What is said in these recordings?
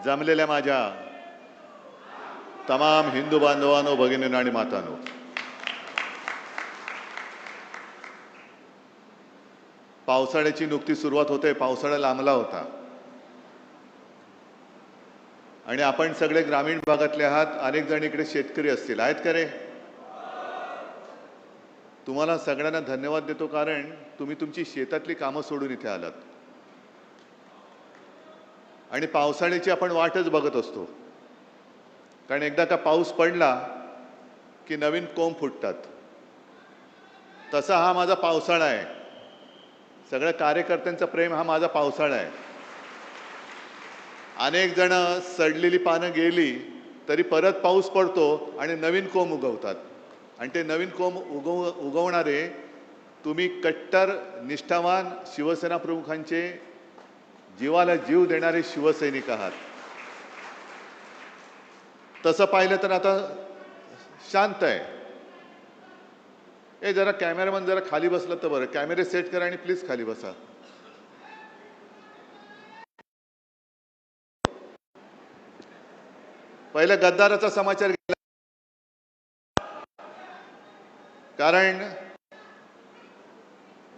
जमलेल्या माझ्या तमाम हिंदू बांधवांनो, भगिनींनो आणि मातांनो, पावसाळ्याची नुकती सुरुवात होते. पावसाळा लांबला होता आणि आपण सगळे ग्रामीण भागातले आहात. अनेक जण इकडे शेतकरी असतील, आहेत का रे? तुम्हाला सगळ्यांना धन्यवाद देतो, कारण तुम्ही तुमची शेतातली कामं सोडून इथे आलात आणि पावसाळ्याची आपण वाटच बघत असतो. कारण एकदा का पाऊस पडला की नवीन कोंब फुटतात. तसा हा माझा पावसाळा आहे. सगळ्या कार्यकर्त्यांचा प्रेम हा माझा पावसाळा आहे. अनेक जण सडलेली पानं गेली तरी परत पाऊस पडतो आणि नवीन कोंब उगवतात. आणि ते नवीन कोंब उगवणारे तुम्ही कट्टर निष्ठावान शिवसेना प्रमुखांचे जीवाला जीव देणारे शिवसैनिक आहात. तसं पाहिलं तर आता शांत आहे. ए जरा कॅमेरामन जरा खाली बसला तर बरं. कॅमेरे सेट करा आणि प्लीज खाली बसा. पहिला गद्दाराचा समाचार गेला,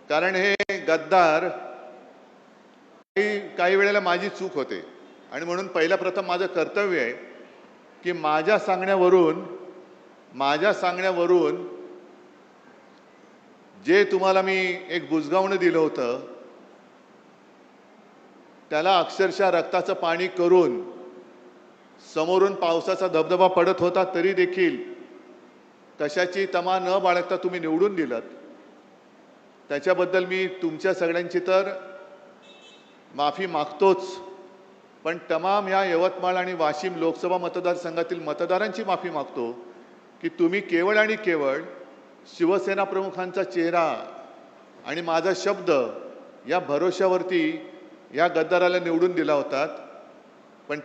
कारण हे गद्दार काही वेळेला माझी चूक होते आणि म्हणून पहिला प्रथम माझं कर्तव्य आहे की माझ्या सांगण्यावरून जे तुम्हाला मी एक बुजगावणं दिलं होतं त्याला अक्षरशः रक्ताचं पाणी करून समोरून पावसाचा धबधबा पडत होता तरी देखील कशाची तमा न बाळगता तुम्ही निवडून दिलात. त्याच्याबद्दल मी तुमच्या सगळ्यांची तर माफी मागतोच, पण तमाम या यवतमाळ आणि वाशिम लोकसभा मतदारसंघातील मतदारांची माफी मागतो की तुम्ही केवळ आणि केवळ शिवसेना प्रमुखांचा चेहरा आणि माझा शब्द या भरोश्यावरती या गद्दाराला निवडून दिला होतात. पण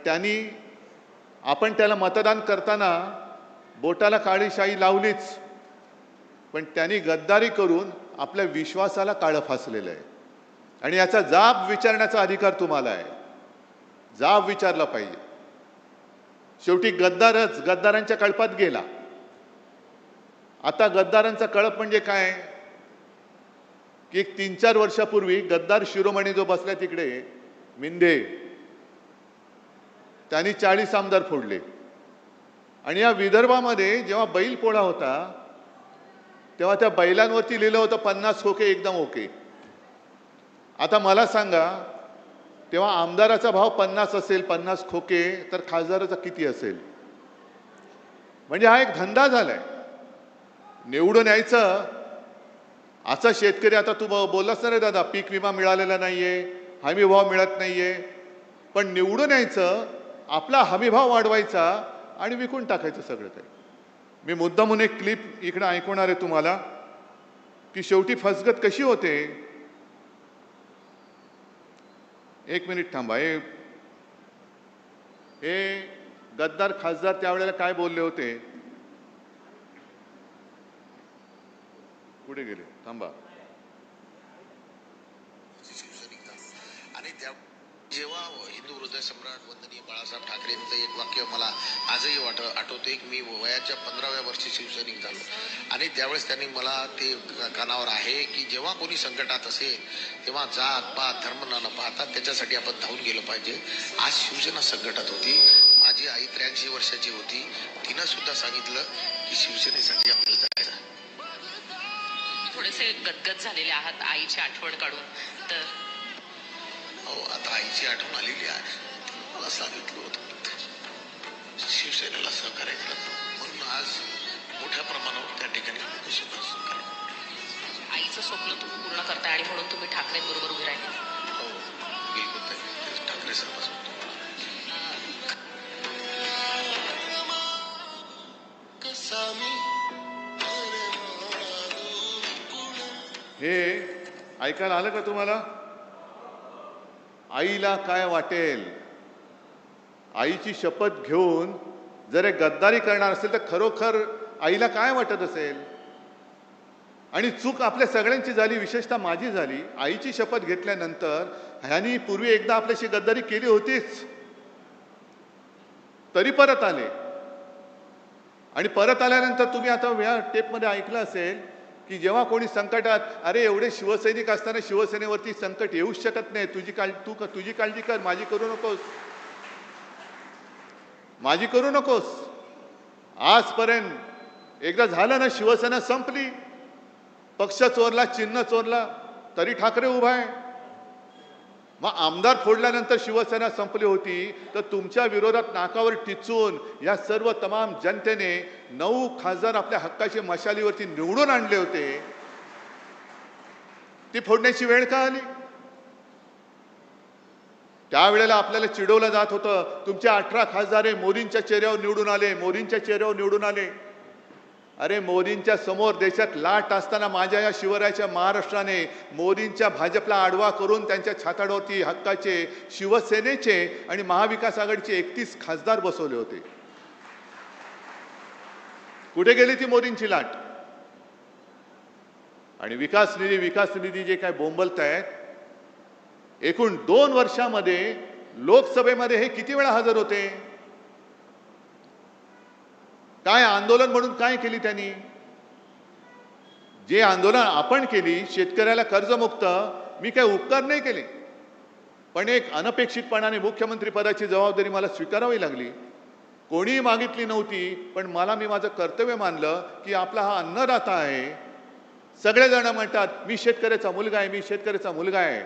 आपण त्याला मतदान करताना बोटाला काळी शाई लावलीच, पण त्यांनी गद्दारी करून आपल्या विश्वासाला काळं फासलेलं आहे आणि याचा जाब विचारण्याचा अधिकार तुम्हाला आहे. जाब विचारला पाहिजे. शेवटी गद्दारांच्या कळपात गेला. आता गद्दारांचा कळप म्हणजे काय की एक 3-4 वर्षापूर्वी गद्दार शिरोमणी जो बसला तिकडे मिंदे, त्यांनी 40 आमदार फोडले आणि या विदर्भामध्ये जेव्हा बैल पोळा होता तेव्हा त्या बैलांवरती लिहिलं होतं 50 खोके एकदम ओके. आता मला सांगा, तेव्हा आमदाराचा भाव 50 असेल, 50 खोके, तर खासदाराचा किती असेल? म्हणजे हा एक धंदा झालाय. निवडून यायचं. असा शेतकरी, आता तू बोललास ना रे दादा, पीक विमा मिळालेला नाहीये, हमी भाव मिळत नाहीये, पण निवडून यायचं, आपला हमी भाव वाढवायचा आणि विकून टाकायचं सगळं काही. मी मुद्दामून एक क्लिप इकडे ऐकवणार आहे तुम्हाला की शेवटी फसगत कशी होते. एक मिनिट थांबा. हे गद्दार खासदार त्यावेळेला काय बोलले होते, कुठे गेले? थांबा. आणि जेव्हा हिंदू हृदय सम्राट वंदनीय बाळासाहेब ठाकरेंचं एक वाक्य मला आजही आठवते की मी वयाच्या 15व्या वर्षी शिवसैनिक झालो आणि त्यावेळेस त्यांनी मला ते कानावर आहे की जेव्हा कोणी संकटात असेल तेव्हा जात पात धर्म न पाहता त्याच्यासाठी आपण धावून गेलं पाहिजे. आज शिवसेना संकटात होती. माझी आई 83 वर्षाची होती. तिनं सुद्धा सांगितलं की शिवसेनेसाठी आपल्याला जायचं. थोडेसे गदगद झालेले आहात आईची आठवण काढून. तर आता आईची आठवण आलेली आहे. मला सांगितलं होतं शिवसेनेला सहकार्य करत, म्हणून आज मोठ्या प्रमाणावर त्या ठिकाणी आईचं स्वप्न तुम्ही पूर्ण करताय आणि म्हणून तुम्ही ठाकरेंबरोबर उभे राहिले. हो बिलकुल. ठाकरे साहेब हे ऐकायला आलं का तुम्हाला? आईला काय वाटेल? आईची शपथ घेऊन जर गद्दारी करणार असेल तर खरोखर आईला काय वाटत असेल? आणि चूक आपल्या सगळ्यांची झाली, विशेषतः माझी झाली. आईची शपथ घेतल्यानंतर ह्यांनी पूर्वी एकदा आपल्याशी गद्दारी केली होतीच. तरी परत आले. आणि परत आल्यानंतर तुम्ही आता या टेपमध्ये ऐकलं असेल की जेव्हा कोणी संकटात, अरे एवढे शिवसैनिक असताना शिवसेनेवरती संकट येऊच शकत नाही, तुझी काळजी कर, माझी करू नकोस, माझी करू नकोस. आजपर्यंत एकदा झालं ना, शिवसेना संपली, पक्ष चोरला, चिन्ह चोरला, तरी ठाकरे उभा आहे. मग आमदार फोडल्यानंतर शिवसेना संपली होती, तर तुमच्या विरोधात नाकावर टिचून या सर्व तमाम जनतेने 9 खासदार आपल्या हक्काची मशालीवरती निवडून आणले होते. ती फोडण्याची वेळ का आली? त्यावेळेला आपल्याला चिडवलं जात होतं, तुमचे 18 खासदार मोदींच्या चेहऱ्यावर निवडून आले, मोदींच्या चेहऱ्यावर निवडून आले. अरे मोदींच्या समोर देशात लाट असताना माझ्या या शिवरायाच्या महाराष्ट्राने मोदींच्या भाजपला आडवा करून त्यांच्या छाताडावरती हक्काचे शिवसेनेचे आणि महाविकास आघाडीचे 31 खासदार बसवले होते. कुठे गेली ती मोदींची लाट? आणि विकास निधी जे काय बोंबलत आहेत, एकूण 2 वर्षामध्ये लोकसभेमध्ये हे किती वेळा हजर होते? काय आंदोलन म्हणून काय केली त्यांनी? जे आंदोलन आपण केली, शेतकऱ्याला कर्जमुक्त, मी काय उपकार नाही केले, पण एक अनपेक्षितपणाने मुख्यमंत्री पदाची जबाबदारी मला स्वीकारावी लागली. कोणीही मागितली नव्हती, पण मी माझं कर्तव्य मानलं की आपला हा अन्नदाता आहे. सगळेजण म्हणतात मी शेतकऱ्याचा मुलगा आहे, मी शेतकऱ्याचा मुलगा आहे.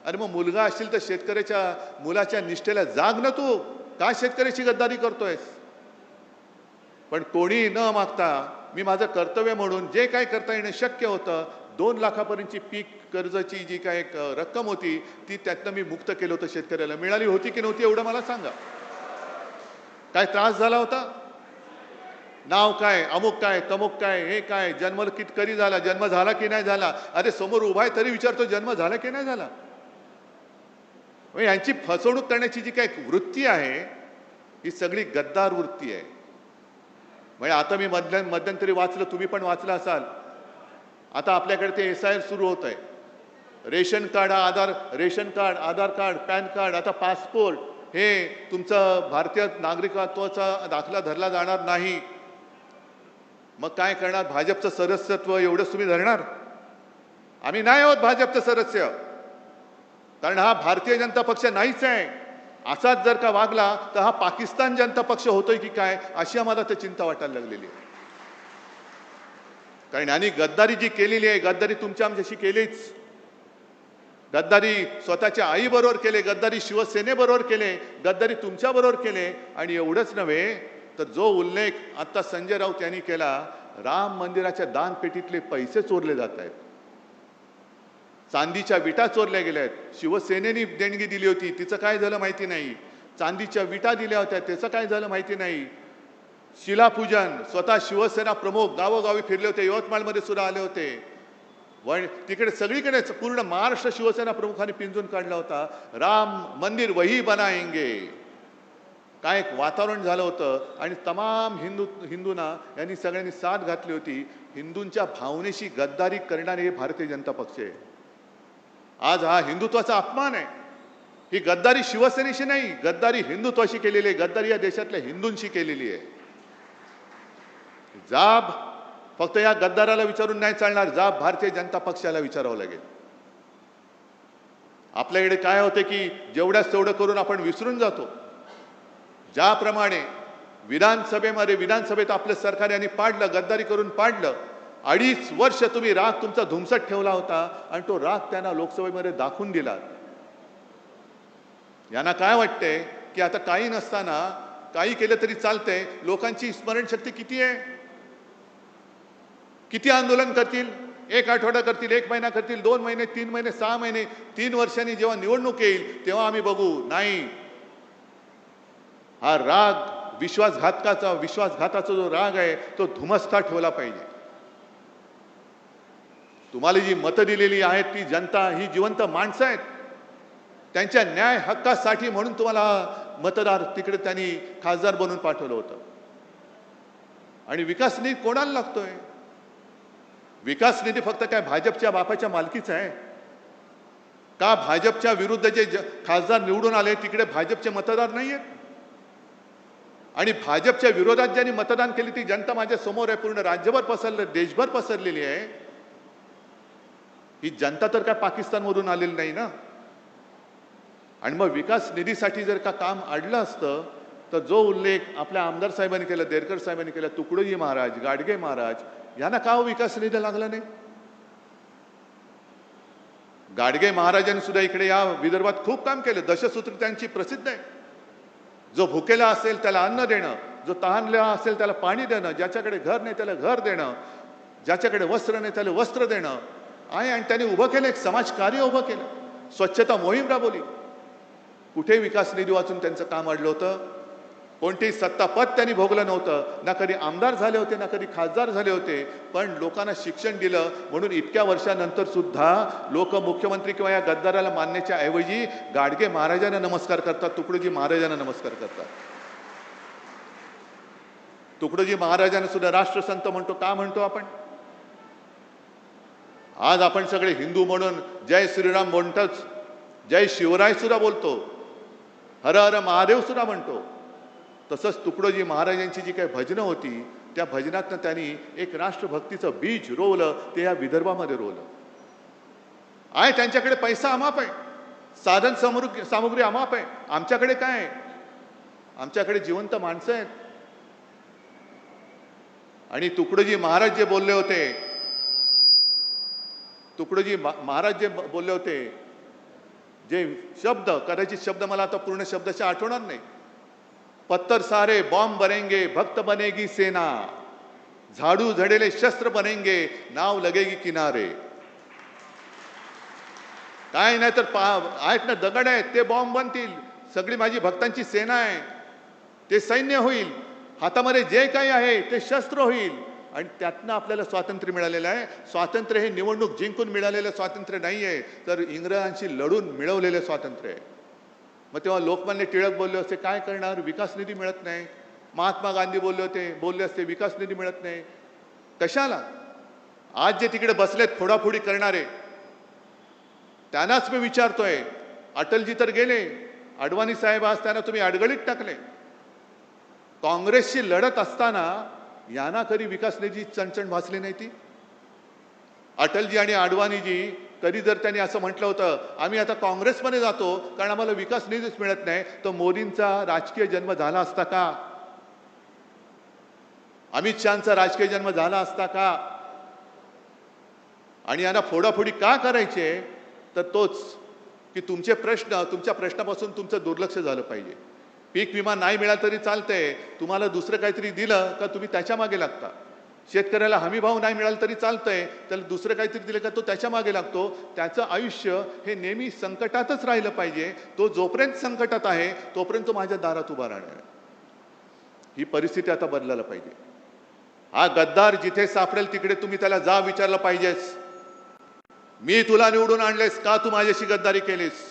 अरे मग मुलगा असशील तर शेतकऱ्याच्या मुलाच्या निष्ठेला जाग ना तू, का शेतकऱ्याची गद्दारी करतोयस? पण कोणी न मागता मी माझं कर्तव्य म्हणून जे काय करता येणं शक्य होतं, 2 लाखापर्यंतची पीक कर्जाची जी काय एक रक्कम होती ती त्यातनं मी मुक्त केलं होतं. शेतकऱ्याला मिळाली होती की नव्हती एवढं मला सांगा. काय त्रास झाला होता? नाव काय, अमुक काय, तमुक काय, हे काय, जन्म कधी झाला, जन्म झाला की नाही झाला? अरे समोर उभा आहे तरी विचारतो जन्म झाला की नाही झाला? यांची फसवणूक करण्याची जी काय वृत्ती आहे ही सगळी गद्दार वृत्ती आहे. म्हणजे आता मी मध्यंतरी वाचलं, तुम्ही पण वाचलं असाल, आता आपल्याकडे ते SIR सुरू होत आहे. रेशन कार्ड, आधार कार्ड, पॅन कार्ड, आता पासपोर्ट, हे तुमचं भारतीय नागरिकत्वाचा दाखला धरला जाणार नाही. मग काय करणार? भाजपचं सदस्यत्व एवढंच तुम्ही धरणार? आम्ही नाही आहोत भाजपचं सदस्य, कारण हा भारतीय जनता पक्ष नाहीच आहे. असाच जर का वागला तर हा पाकिस्तान जनता पक्ष होतोय की काय, अशी आम्हाला तर चिंता वाटायला लागलेली आहे. कारण यांनी गद्दारी जी केलेली आहे, गद्दारी तुमच्या आमच्याशी केलीच. गद्दारी स्वतःच्या आई बरोबर केले, गद्दारी शिवसेनेबरोबर केले, गद्दारी तुमच्या बरोबर केले. आणि एवढंच नव्हे तर जो उल्लेख आता संजय राऊत यांनी केला, राम मंदिराच्या दानपेटीतले पैसे चोरले जात आहेत, चांदीच्या विटा चोरल्या गेल्या आहेत. शिवसेनेने देणगी दिली होती, तिचं काय झालं माहिती नाही. चांदीच्या विटा दिल्या होत्या, त्याचं काय झालं माहिती नाही. शिलापूजन, स्वतः शिवसेना प्रमुख गावोगावी फिरले होते, यवतमाळमध्ये सुद्धा आले होते. तिकडे सगळीकडे पूर्ण महाराष्ट्र शिवसेना प्रमुखांनी पिंजून काढला होता. राम मंदिर वही बनाएंगे, काय एक वातावरण झालं होतं. आणि तमाम हिंदूंना यांनी सगळ्यांनी साथ घातली होती. हिंदूंच्या भावनेशी गद्दारी करणारे हे भारतीय जनता पक्ष आहे. आज हा हिंदुत्वाचा अपमान आहे. ही गद्दारी शिवसेनेशी नाही, गद्दारी हिंदुत्वाशी केलेली आहे, गद्दारी या देशातल्या हिंदूंशी केलेली आहे. जाब फक्त या गद्दाराला विचारून नाही चालणार, जाब भारतीय जनता पक्षाला विचारावं लागेल. आपल्याकडे काय होते की जेवढ्याच तेवढं करून आपण विसरून जातो. ज्याप्रमाणे विधानसभेत आपलं सरकार यांनी पाडलं, गद्दारी करून पाडलं. 2.5 वर्ष तुम्ही राग तुमचा धुमसट ठेवला होता आणि तो राग त्यांना लोकसभेमध्ये दाखवून दिला. यांना काय वाटतंय की आता काही नसताना काही केलं तरी चालतंय. लोकांची स्मरणशक्ती किती आहे? किती आंदोलन करतील? 1 आठवडा करतील, 1 महिना करतील, 2 महिने, 3 महिने, 6 महिने, 3 वर्षांनी जेव्हा निवडणूक येईल तेव्हा आम्ही बघू. नाही, हा राग विश्वासघाताचा जो राग आहे तो धुमस्ता ठेवला पाहिजे. तुम्हाला जी मतं दिलेली आहेत ती जनता, ही जिवंत माणसं आहेत. त्यांच्या न्याय हक्कासाठी म्हणून तुम्हाला मतदार तिकडे त्यांनी खासदार बनवून पाठवलं होतं. आणि विकास निधी कोणाला लागतोय? विकास निधी फक्त काय भाजपच्या बापाच्या मालकीचा आहे का? भाजपच्या विरुद्ध जे खासदार निवडून आले तिकडे भाजपचे मतदार नाही आहेत? आणि भाजपच्या विरोधात ज्यांनी मतदान केली ती जनता माझ्या समोर आहे, पूर्ण राज्यभर पसरले, देशभर पसरलेली आहे. ही जनता तर काय पाकिस्तानमधून आलेली नाही ना. आणि मग विकास निधीसाठी जर का काम अडलं असतं तर जो उल्लेख आपल्या आमदार साहेबांनी केला, देरकर साहेबांनी केला, तुकडोजी महाराज, गाडगे महाराज यांना का विकास निधी लागला नाही? गाडगे महाराजांनी सुद्धा इकडे या विदर्भात खूप काम केलं. दशसूत्र त्यांची प्रसिद्ध आहे. जो भुकेला असेल त्याला अन्न देणं, जो तहानलेला असेल त्याला पाणी देणं, ज्याच्याकडे घर नाही त्याला घर देणं, ज्याच्याकडे वस्त्र नाही त्याला वस्त्र देणं आहे. आणि त्यांनी उभं केलं, एक समाजकार्य उभं केलं, स्वच्छता मोहीम राबवली. कुठे विकास निधी वाचून त्यांचं काम अडलं होतं? कोणतेही सत्तापद त्यांनी भोगलं नव्हतं. ना कधी आमदार झाले होते, ना कधी खासदार झाले होते. पण लोकांना शिक्षण दिलं म्हणून इतक्या वर्षानंतर सुद्धा लोक मुख्यमंत्री किंवा या गद्दाराला मानण्याच्या ऐवजी गाडगे महाराजांना नमस्कार करतात, तुकडोजी महाराजांना नमस्कार करतात. तुकडोजी महाराजांना सुद्धा राष्ट्रसंत म्हणतो. का म्हणतो आपण? आज आपण सगळे हिंदू म्हणून जय श्रीराम म्हणतोच, जय शिवराय सुद्धा बोलतो, हर हर महादेव सुद्धा म्हणतो. तसंच तुकडोजी महाराजांची जी काही भजनं होती त्या भजनातनं त्यांनी एक राष्ट्रभक्तीचं बीज रोवलं, ते या विदर्भामध्ये रोवलं आहे. त्यांच्याकडे पैसा अमाप आहे, साधन सामुग्री अमाप आहे. आमच्याकडे काय आहे? आमच्याकडे जिवंत माणसं आहेत. आणि तुकडोजी महाराज जे बोलले होते, तुकडोजी महाराज जे बोलले होते, जे शब्द, कदाचित शब्द मला आता पूर्ण शब्दाच्या आठवणार नाही. पत्थर सारे बॉम्ब बनेंगे, भक्त बनेगी सेना, झाडू झडेले शस्त्र बनेंगे, नाव लगेगी किनारे. काय नाही तर आहेत ना, दगड आहेत ते बॉम्ब बनतील. सगळी माझी भक्तांची सेना आहे, ते सैन्य होईल. हातामध्ये जे काही आहे ते शस्त्र होईल. आणि त्यातनं आपल्याला स्वातंत्र्य मिळालेलं आहे. स्वातंत्र्य हे निवडणूक जिंकून मिळालेलं स्वातंत्र्य नाही आहे, तर इंग्रजांशी लढून मिळवलेलं स्वातंत्र्य आहे. मग तेव्हा लोकमान्य टिळक बोलले असते, काय करणार, विकास निधी मिळत नाही. महात्मा गांधी बोलले असते, विकास निधी मिळत नाही. कशाला? आज जे तिकडे बसलेत फोडाफोडी करणारे, त्यांनाच मी विचारतोय. अटलजी तर गेले, अडवाणी साहेब आज त्यांना तुम्ही अडगळीत टाकले. काँग्रेसशी लढत असताना यांना कधी विकास निधी चणचण भासली नाही ती? अटलजी आणि अडवाणीजी कधी जर त्यांनी असं म्हटलं होतं, आम्ही आता काँग्रेसमध्ये जातो कारण आम्हाला विकास निधीच मिळत नाही, तर मोदींचा राजकीय जन्म झाला असता का? अमित शहाचा राजकीय जन्म झाला असता का? आणि यांना फोडाफोडी का करायचे? तर तोच की तुमचे प्रश्न, तुमच्या प्रश्नापासून तुमचं दुर्लक्ष झालं पाहिजे. पीक विमा नाही मिळाला तरी चालतंय, तुम्हाला दुसरं काहीतरी दिलं का तुम्ही त्याच्या मागे लागता. शेतकऱ्याला हमी भाव नाही मिळाला तरी चालतंय, त्याला दुसरं काहीतरी दिलं का तो त्याच्या मागे लागतो. त्याचं आयुष्य हे नेहमी संकटातच राहिलं पाहिजे. तो जोपर्यंत संकटात आहे तोपर्यंत तो माझ्या दारात उभा राहणार. ही परिस्थिती आता बदलायला पाहिजे. हा गद्दार जिथे सापडेल तिकडे तुम्ही त्याला जा विचारलं पाहिजेस, मी तुला निवडून आणलेस का, तू माझ्याशी गद्दारी केलीस?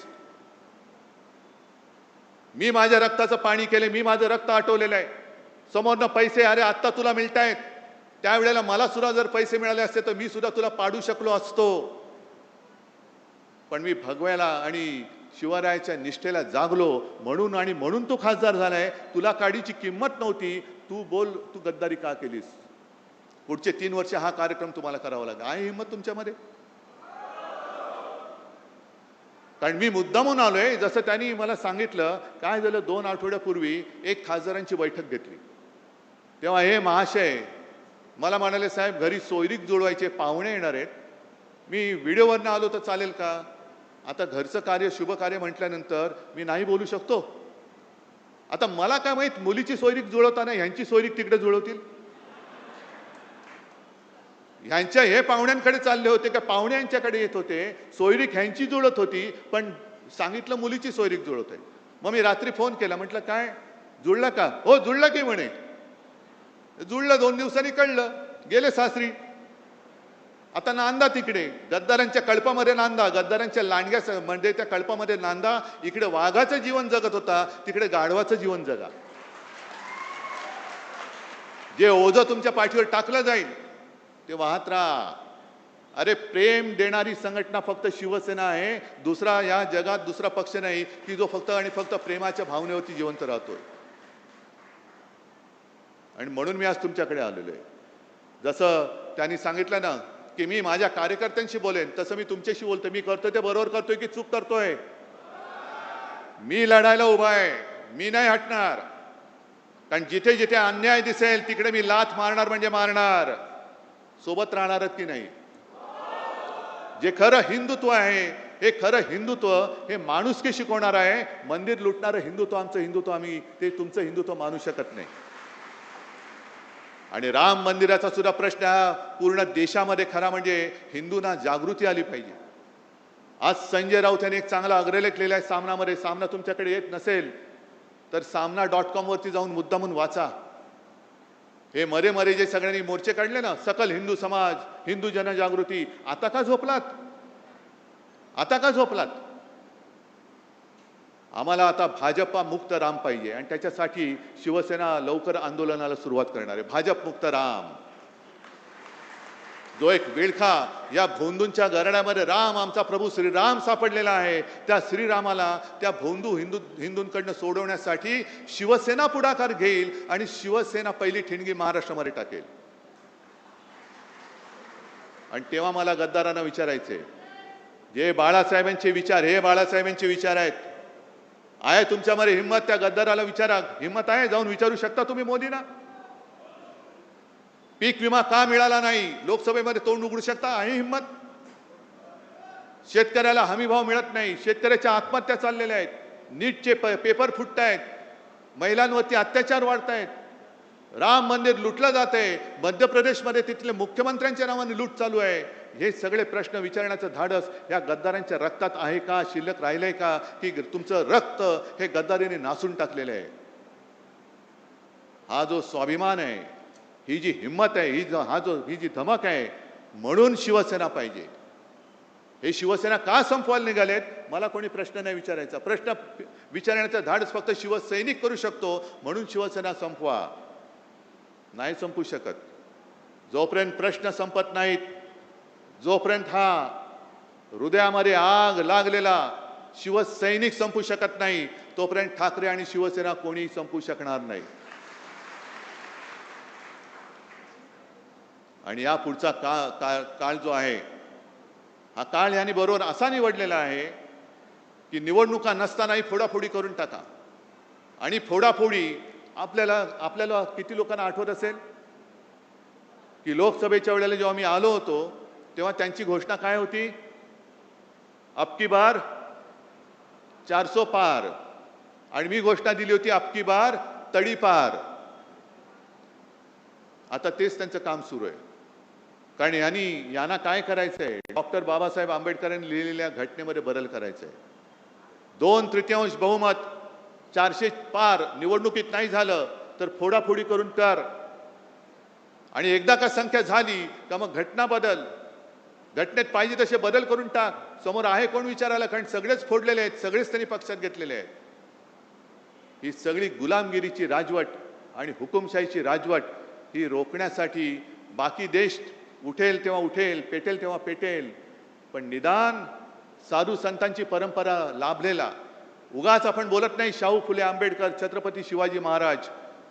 मी माझ्या रक्ताचं पाणी केले, मी माझं रक्त आटवलेलं आहे. समोरनं पैसे, अरे आत्ता तुला मिळतायत, त्यावेळेला मला सुद्धा जर पैसे मिळाले असते तर मी सुद्धा तुला पाडू शकलो असतो. पण मी भगव्याला आणि शिवरायाच्या निष्ठेला जागलो म्हणून, आणि म्हणून तू खासदार झालाय. तुला काडीची किंमत नव्हती, तू बोल तू गद्दारी का केलीस? पुढचे 3 वर्ष हा कार्यक्रम तुम्हाला करावा लागेल. आहे हिंमत तुमच्यामध्ये? कारण मी मुद्दामून आलोय. जसं त्यांनी मला सांगितलं, काय झालं 2 आठवड्यापूर्वी एक खासदारांची बैठक घेतली, तेव्हा हे महाशय मला म्हणाले, साहेब घरी सोयरीक जुळवायचे, पाहुणे येणार आहेत, मी व्हिडिओवरनं आलो तर चालेल का? आता घरचं कार्य, शुभ कार्य म्हटल्यानंतर मी नाही बोलू शकतो. आता मला काय माहित, मुलीची सोयरीक जुळवताना ह्यांची सोयरीक तिकडे जुळवतील. ह्यांच्या हे पाहुण्यांकडे चालले होते का पाहुणे यांच्याकडे येत होते? सोयरीक ह्यांची जुळत होती, पण सांगितलं मुलीची सोयरीक जुळत आहे. मग मी रात्री फोन केला, म्हटलं काय जुळलं का? हो जुळलं की म्हणे. जुळलं, 2 दिवसांनी कळलं, गेले सासरी. आता नांदा तिकडे गद्दारांच्या कळपामध्ये नांदा, गद्दारांच्या लांडग्या म्हणजे त्या कळपामध्ये नांदा. इकडे वाघाचं जीवन जगत होता, तिकडे गाढवाचं जीवन जगा. जे ओझं तुमच्या पाठीवर टाकलं जाईल ते वाहत राहा. अरे प्रेम देणारी संघटना फक्त शिवसेना आहे. दुसरा या जगात दुसरा पक्ष नाही की जो फक्त आणि फक्त प्रेमाच्या भावनेवरती जिवंत राहतोय. आणि म्हणून मी आज तुमच्याकडे आलेलो आहे. जसं त्यांनी सांगितलं ना की मी माझ्या कार्यकर्त्यांशी बोलेन, तसं मी तुमच्याशी बोलतोय. मी करतोय ते बरोबर करतोय की चूक करतोय? मी लढायला उभा आहे, मी नाही हटणार. कारण जिथे जिथे अन्याय दिसेल तिकडे मी लाथ मारणार म्हणजे मारणार. सोबत राहणारच की नाही? जे खरं हिंदुत्व आहे, हे खरं हिंदुत्व हे माणुसकी शिकवणार आहे. मंदिर लुटणारं हिंदुत्व आमचं हिंदुत्व आम्ही ते तुमचं हिंदुत्व मानू शकत नाही. आणि राम मंदिराचा सुद्धा प्रश्न हा पूर्ण देशामध्ये खरा म्हणजे हिंदूंना जागृती आली पाहिजे. आज संजय राऊत यांनी एक चांगला अग्रलेख लिहिला आहे सामनामध्ये. सामना तुमच्याकडे येत नसेल तर सामना.com वरती जाऊन मुद्दामून वाचा. हे मरे मरे जे सगळ्यांनी मोर्चे काढले ना, सकल हिंदू समाज, हिंदू जनजागृती, आता का झोपलात? आता का झोपलात? आम्हाला आता भाजपा मुक्त राम पाहिजे आणि त्याच्यासाठी शिवसेना लवकर आंदोलनाला सुरुवात करणार आहे. भाजप मुक्त राम. जो एक विळखा या भोंदूंच्या घराण्यामध्ये राम आमचा प्रभू श्रीराम सापडलेला आहे, त्या श्रीरामाला त्या हिंदूंकडनं सोडवण्यासाठी शिवसेना पुढाकार घेईल आणि शिवसेना पहिली ठिणगी महाराष्ट्रामध्ये टाकेल. आणि तेव्हा मला गद्दारांना विचारायचे, जे बाळासाहेबांचे विचार, हे बाळासाहेबांचे विचार आहेत, आहे तुमच्यामध्ये हिंमत? त्या गद्दाराला विचारा, हिंमत आहे? जाऊन विचारू शकता तुम्ही मोदींना? पीक विमा का मिळाला नाही लोकसभेमध्ये तोंड उघडू शकता? आहे हिंमत? शेतकऱ्याला हमी भाव मिळत नाही, शेतकऱ्याच्या आत्महत्या चाललेल्या आहेत, नीटचे पेपर फुटतायत, महिलांवरती अत्याचार वाढतायत, राम मंदिर लुटलं जात आहे, मध्य प्रदेशमध्ये तिथले मुख्यमंत्र्यांच्या नावाने लूट चालू आहे. हे सगळे प्रश्न विचारण्याचं धाडस या गद्दारांच्या रक्तात आहे का? शिल्लक राहिलंय का? की तुमचं रक्त हे गद्दारीने नासून टाकलेलं आहे? हा जो स्वाभिमान आहे, ही जी हिंमत आहे, ही जी धमक आहे, म्हणून शिवसेना पाहिजे. हे शिवसेना का संपवायला निघालेत? मला कोणी प्रश्न नाही विचारायचा. प्रश्न विचारण्याचं धाडस फक्त शिवसैनिक करू शकतो. म्हणून शिवसेना संपवा. नाही संपू शकत. जोपर्यंत प्रश्न संपत नाहीत, जोपर्यंत हा हृदयामध्ये आग लागलेला शिवसैनिक संपू शकत नाही, तोपर्यंत ठाकरे आणि शिवसेना कोणी संपू शकणार नाही. आणि या पुढचा काळ जो आहे, हा काळ यांनी बरोबर असा निवडलेला आहे की निवडणुका नसतानाही फोडाफोडी करून टाका. आणि फोडाफोडी आपल्याला किती लोकांना आठवत असेल की लोकसभेच्या वेळेला जेव्हा मी आलो होतो तेव्हा त्यांची घोषणा काय होती? अब की बार 400 पार. आणि मी घोषणा दिली होती अब की बार तडीपार. आता तेच त्यांचं काम सुरू आहे. कारण यांना काय करायचंय? डॉक्टर बाबासाहेब आंबेडकरांनी लिहिलेल्या घटनेमध्ये बदल करायचंय. 2/3 बहुमत 400 पार निवडणुकीत नाही झालं तर फोडाफोडी करून कर. आणि एकदा का संख्या झाली का मग घटना बदल, घटनेत पाहिजे तसे बदल करून टाक. समोर आहे कोण विचारायला? कारण सगळेच फोडलेले आहेत, सगळेच त्यांनी पक्षात घेतलेले आहेत. ही सगळी गुलामगिरीची राजवट आणि हुकुमशाहीची राजवट ही रोखण्यासाठी बाकी देश उठेल तेव्हा उठेल, पेटेल तेव्हा पेटेल, पण निदान साधू संतांची परंपरा लाभलेला, उगाच आपण बोलत नाही शाहू फुले आंबेडकर, छत्रपती शिवाजी महाराज,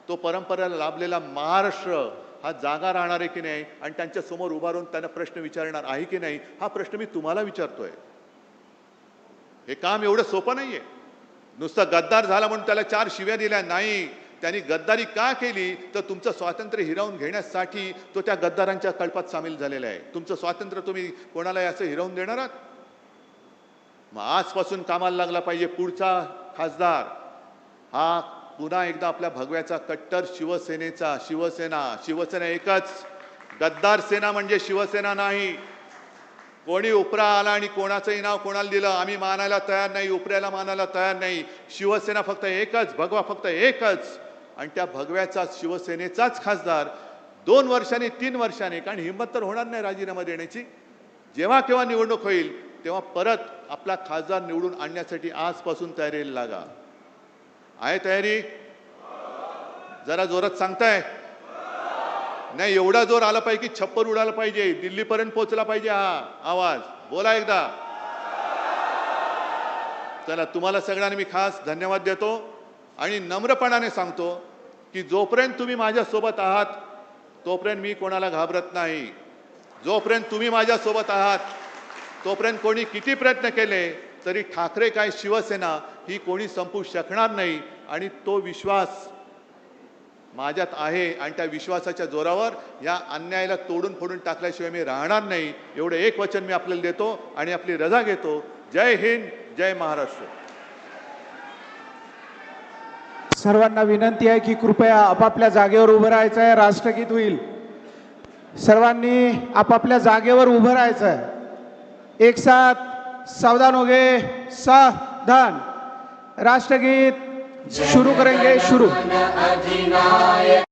तो परंपरेला लाभलेला महाराष्ट्र हा जागा राहणार आहे की नाही आणि त्यांच्या समोर उभा राहून त्यांना प्रश्न विचारणार आहे की नाही, हा प्रश्न मी तुम्हाला विचारतोय. हे काम एवढं सोपं नाहीये. नुसतं गद्दार झाला म्हणून त्याला 4 शिव्या दिल्या नाही. त्यांनी गद्दारी का केली? तर तुमचं स्वातंत्र्य हिरावून घेण्यासाठी तो त्या गद्दारांच्या कळपात सामील झालेला आहे. तुमचं स्वातंत्र्य तुम्ही कोणाला असं हिरावून देणार आहात? मग आजपासून कामाला लागला पाहिजे. पुढचा खासदार हा पुन्हा एकदा आपल्या भगव्याचा कट्टर शिवसेना एकच. गद्दार सेना म्हणजे शिवसेना नाही. कोणी उपरा आला आणि कोणाचंही नाव कोणाला दिलं आम्ही मानायला तयार नाही, उपऱ्याला मानायला तयार नाही. शिवसेना फक्त एकच, भगवा फक्त एकच. आणि त्या भगव्याचा शिवसेनेचाच खासदार 2 वर्षांनी 3 वर्षांनी, कारण हिंमत तर होणार नाही राजीनामा देण्याची, जेव्हा केव्हा निवडणूक होईल तेव्हा परत आपला खासदार निवडून आणण्यासाठी आजपासून तयारीला लागा. आहे तयारी? जरा जोरात सांगताय? नाही, एवढा जोर आला पाहिजे की छप्पर उडाला पाहिजे, दिल्लीपर्यंत पोहोचला पाहिजे हा आवाज. बोला एकदा. चला, तुम्हाला सगळ्यांना मी खास धन्यवाद देतो आणि नम्रपणाने सांगतो की जोपर्यंत तुम्ही माझ्यासोबत आहात तोपर्यंत मी कोणाला घाबरत नाही. जोपर्यंत तुम्ही माझ्यासोबत आहात तोपर्यंत कोणी किती प्रयत्न केले तरी ठाकरे काय शिवसेना ही कोणी संपू शकणार नाही. आणि तो विश्वास माझ्यात आहे आणि त्या विश्वासाच्या जोरावर या अन्यायाला तोडून फोडून टाकल्याशिवाय मी राहणार नाही. एवढं एक वचन मी आपल्याला देतो आणि आपली रजा घेतो. जय हिंद, जय महाराष्ट्र. सर्वांना विनंती आहे की कृपया आपापल्या जागेवर उभं राहायचं आहे. राष्ट्रगीत होईल. सर्वांनी आपापल्या जागेवर उभं राहायचं आहे. एक साथ सावधान हो गए. सावधान. राष्ट्रगीत शुरू करेंगे. शुरू.